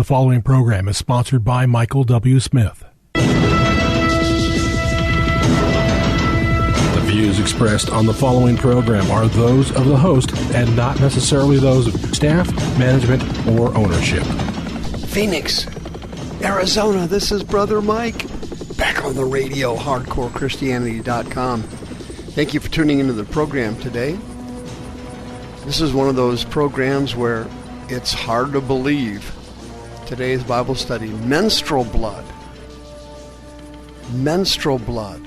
following program is sponsored by Michael W. Smith. The views expressed on the following program are those of the host and not necessarily those of staff, management, or ownership. Phoenix, Arizona, this is Brother Mike, back on the radio, hardcorechristianity.com. Thank you for tuning into the program today. This is one of those programs where it's hard to believe. Today's Bible study, menstrual blood. Menstrual blood.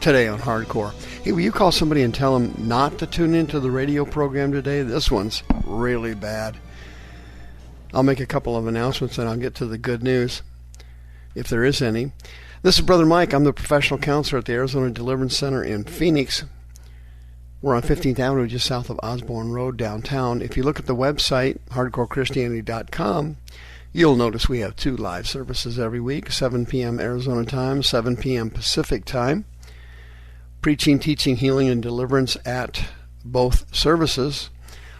Today on Hardcore. Hey, will you call somebody and tell them not to tune into the radio program today? This one's really bad. I'll make a couple of announcements and I'll get to the good news, if there is any. This is Brother Mike. I'm the professional counselor at the Arizona Deliverance Center in Phoenix. We're on 15th Avenue, just south of Osborne Road, downtown. If you look at the website, hardcorechristianity.com, you'll notice we have 2 live services every week, 7 p.m. Arizona time, 7 p.m. Pacific time. Preaching, teaching, healing, and deliverance at both services.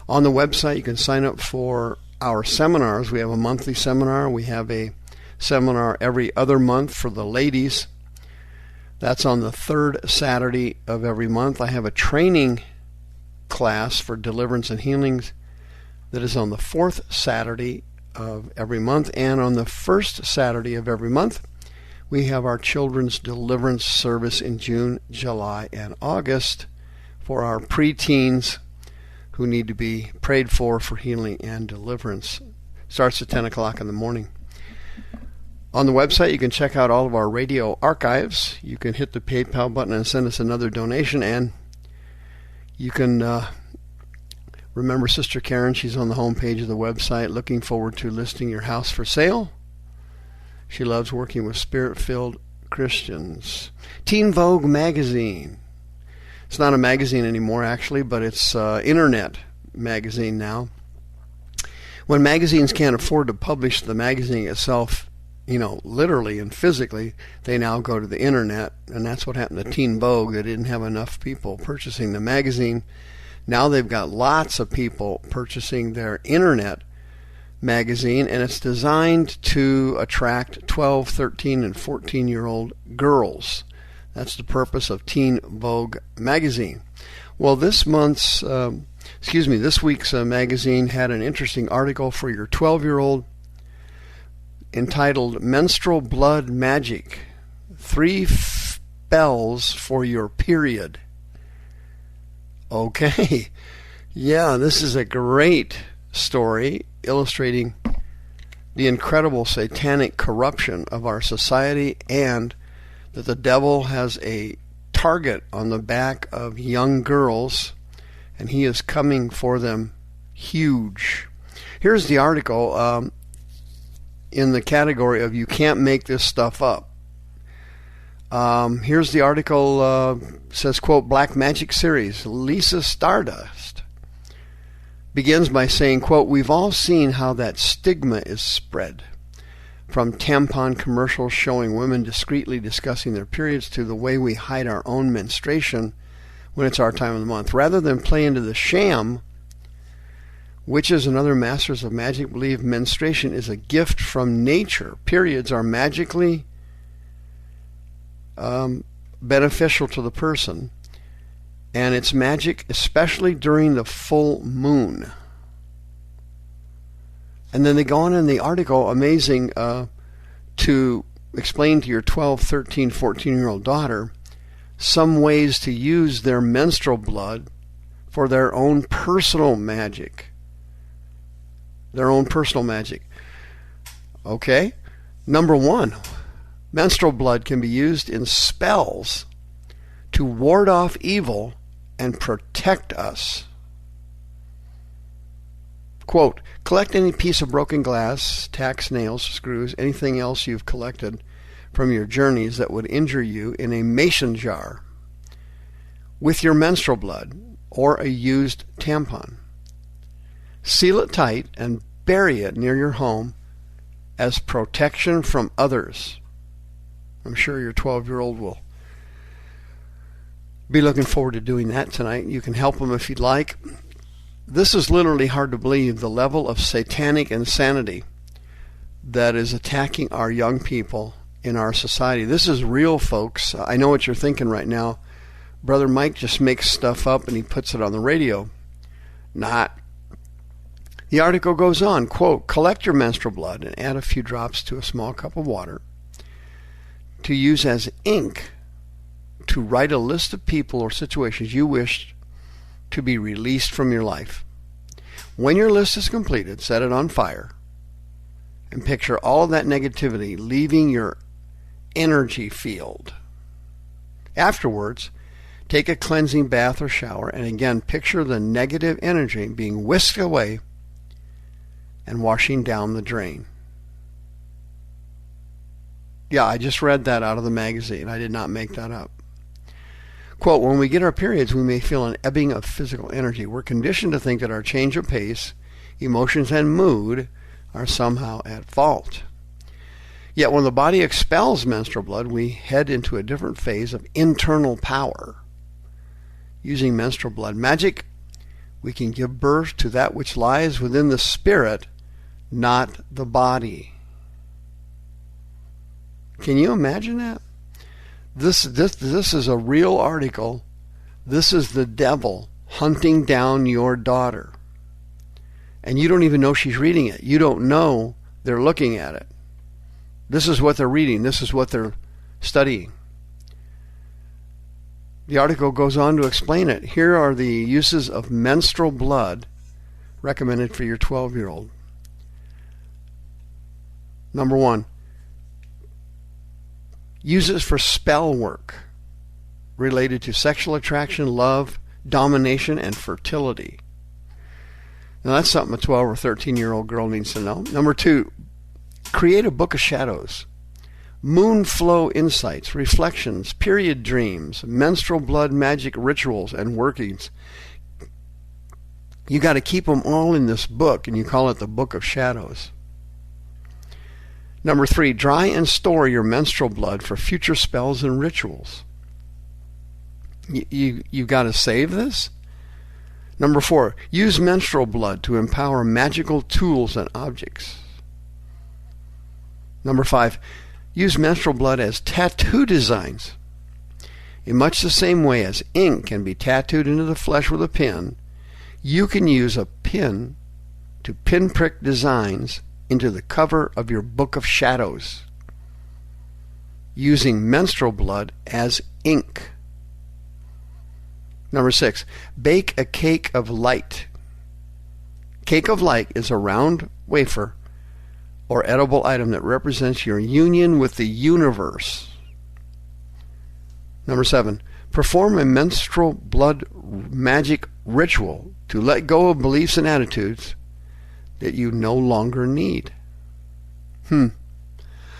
On the website, you can sign up for our seminars. We have a monthly seminar. We have a seminar every other month for the ladies. That's on the 3rd Saturday of every month. I have a training class for deliverance and healings that is on the 4th Saturday of every month. And on the 1st Saturday of every month, we have our children's deliverance service in June, July, and August for our preteens who need to be prayed for healing and deliverance. Starts at 10 o'clock in the morning. On the website, you can check out all of our radio archives. You can hit the PayPal button and send us another donation. And you can remember Sister Karen. She's on the homepage of the website. Looking forward to listing your house for sale. She loves working with Spirit-filled Christians. Teen Vogue magazine. It's not a magazine anymore, actually, but it's internet magazine now. When magazines can't afford to publish the magazine itself, literally and physically, they now go to the internet, and that's what happened to Teen Vogue. They didn't have enough people purchasing the magazine. Now they've got lots of people purchasing their internet magazine, and it's designed to attract 12, 13, and 14-year-old girls. That's the purpose of Teen Vogue magazine. Well, this week's magazine had an interesting article for your 12-year-old entitled Menstrual Blood Magic, 3 spells for your period. Okay. Yeah, this is a great story illustrating the incredible satanic corruption of our society and that the devil has a target on the back of young girls and he is coming for them huge. Here's the article in the category of you can't make this stuff up. Here's the article, says, quote, Black Magic Series, Lisa Stardust begins by saying, quote, we've all seen how that stigma is spread. From tampon commercials showing women discreetly discussing their periods to the way we hide our own menstruation when it's our time of the month. Rather than play into the sham, witches and other masters of magic believe menstruation is a gift from nature. Periods are magically beneficial to the person, and it's magic especially during the full moon. And then they go on in the article, amazing, to explain to your 12, 13, 14-year-old daughter some ways to use their menstrual blood for their own personal magic. Their own personal magic. Okay? Number 1, menstrual blood can be used in spells to ward off evil and protect us. Quote, collect any piece of broken glass, tacks, nails, screws, anything else you've collected from your journeys that would injure you in a mason jar with your menstrual blood or a used tampon. Seal it tight and bury it near your home as protection from others. I'm sure your 12-year-old will be looking forward to doing that tonight. You can help them if you'd like. This is literally hard to believe, the level of satanic insanity that is attacking our young people in our society. This is real, folks. I know what you're thinking right now. Brother Mike just makes stuff up and he puts it on the radio. Not. The article goes on, quote, collect your menstrual blood and add a few drops to a small cup of water to use as ink to write a list of people or situations you wish to be released from your life. When your list is completed, set it on fire and picture all of that negativity leaving your energy field. Afterwards, take a cleansing bath or shower and again picture the negative energy being whisked away and washing down the drain. Yeah, I just read that out of the magazine. I did not make that up. Quote, when we get our periods, we may feel an ebbing of physical energy. We're conditioned to think that our change of pace, emotions, and mood are somehow at fault. Yet when the body expels menstrual blood, we head into a different phase of internal power. Using menstrual blood magic, we can give birth to that which lies within the spirit, not the body. Can you imagine that? This is a real article. This is the devil hunting down your daughter. And you don't even know she's reading it. You don't know they're looking at it. This is what they're reading. This is what they're studying. The article goes on to explain it. Here are the uses of menstrual blood recommended for your 12-year-old. Number 1, use it for spell work related to sexual attraction, love, domination, and fertility. Now that's something a 12 or 13-year-old girl needs to know. Number 2, create a book of shadows. Moon flow insights, reflections, period dreams, menstrual blood magic rituals, and workings. You got to keep them all in this book, and you call it the Book of Shadows. Number 3, dry and store your menstrual blood for future spells and rituals. You got to save this. Number 4, use menstrual blood to empower magical tools and objects. Number 5, use menstrual blood as tattoo designs. In much the same way as ink can be tattooed into the flesh with a pin, you can use a pin to pinprick designs into the cover of your Book of Shadows, using menstrual blood as ink. Number 6, bake a cake of light. Cake of light is a round wafer or edible item that represents your union with the universe. Number 7, perform a menstrual blood magic ritual to let go of beliefs and attitudes that you no longer need. How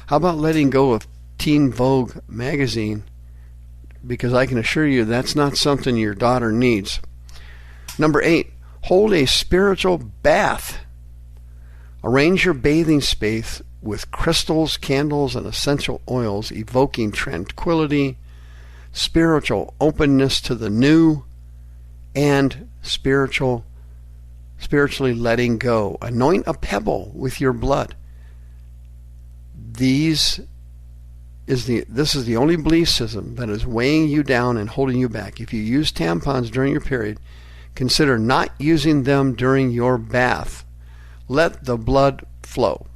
about letting go of Teen Vogue magazine? Because I can assure you that's not something your daughter needs. Number 8, hold a spiritual bath. Arrange your bathing space with crystals, candles, and essential oils, evoking tranquility, spiritual openness to the new, and spiritually letting go. Anoint a pebble with your blood. This is the only belief system that is weighing you down and holding you back. If you use tampons during your period, consider not using them during your bath. Let the blood flow.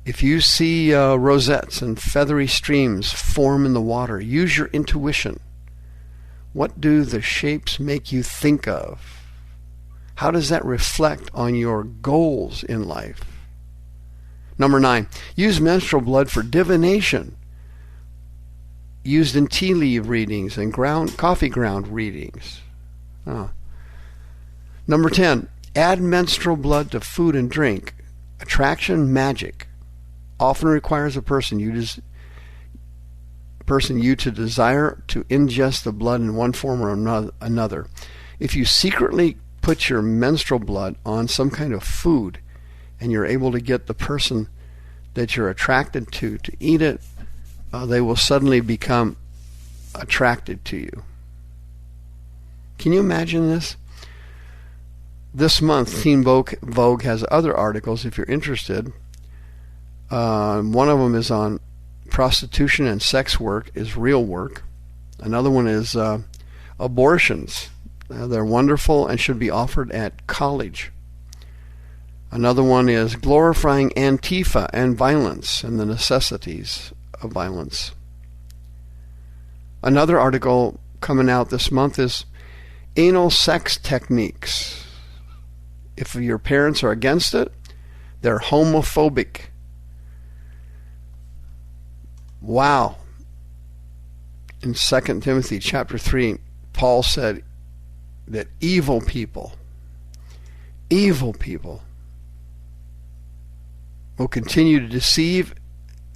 If you see rosettes and feathery streams form in the water, use your intuition. What do the shapes make you think of? How does that reflect on your goals in life? Number 9, use menstrual blood for divination, used in tea leaf readings and coffee ground readings. Number 10, add menstrual blood to food and drink. Attraction magic often requires a person you to desire to ingest the blood in one form or another. If you secretly put your menstrual blood on some kind of food and you're able to get the person that you're attracted to eat it, they will suddenly become attracted to you. Can you imagine this? This month, Teen Vogue has other articles if you're interested. One of them is on prostitution and sex work is real work. Another one is abortions. They're wonderful and should be offered at college. Another one is glorifying Antifa and violence and the necessities of violence. Another article coming out this month is anal sex techniques. If your parents are against it, they're homophobic. Wow. In 2 Timothy chapter 3, Paul said that evil people will continue to deceive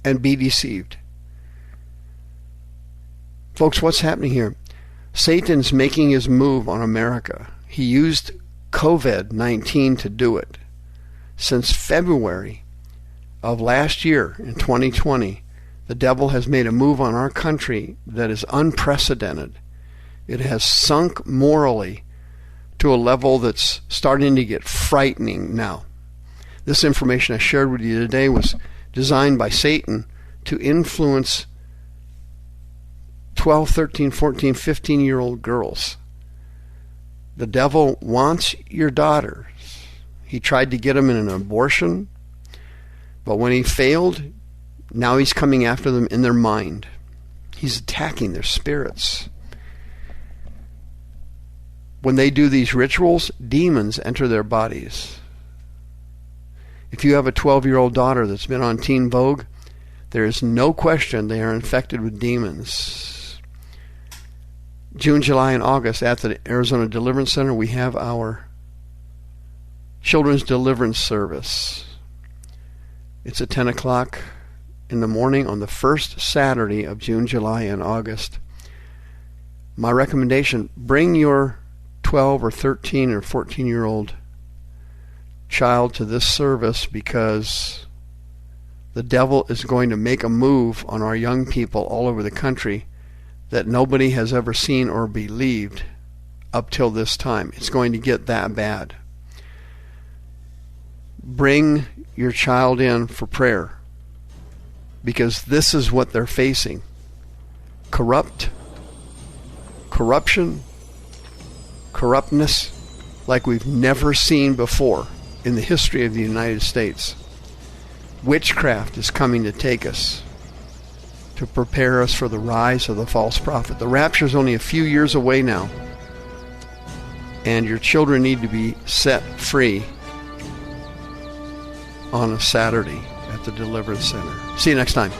and be deceived. Folks, what's happening here? Satan's making his move on America. He used COVID-19 to do it. Since February of last year, in 2020, the devil has made a move on our country that is unprecedented. It has sunk morally to a level that's starting to get frightening now. This information I shared with you today was designed by Satan to influence 12, 13, 14, 15-year-old girls. The devil wants your daughters. He tried to get them in an abortion, but when he failed, now he's coming after them in their mind. He's attacking their spirits. When they do these rituals, demons enter their bodies. If you have a 12-year-old daughter that's been on Teen Vogue, there is no question they are infected with demons. June, July, and August at the Arizona Deliverance Center, we have our Children's Deliverance Service. It's at 10 o'clock in the morning on the first Saturday of June, July, and August. My recommendation, bring your 12 or 13 or 14-year-old child to this service, because the devil is going to make a move on our young people all over the country that nobody has ever seen or believed up till this time. It's going to get that bad. Bring your child in for prayer, because this is what they're facing. Corruption, corruptness like we've never seen before in the history of the United States. Witchcraft is coming to take us, to prepare us for the rise of the false prophet. The rapture is only a few years away now, and your children need to be set free on a Saturday at the Deliverance Center. See you next time.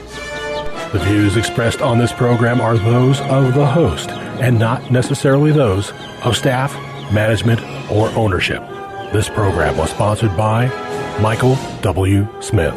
The views expressed on this program are those of the host and not necessarily those of staff, management, or ownership. This program was sponsored by Michael W. Smith.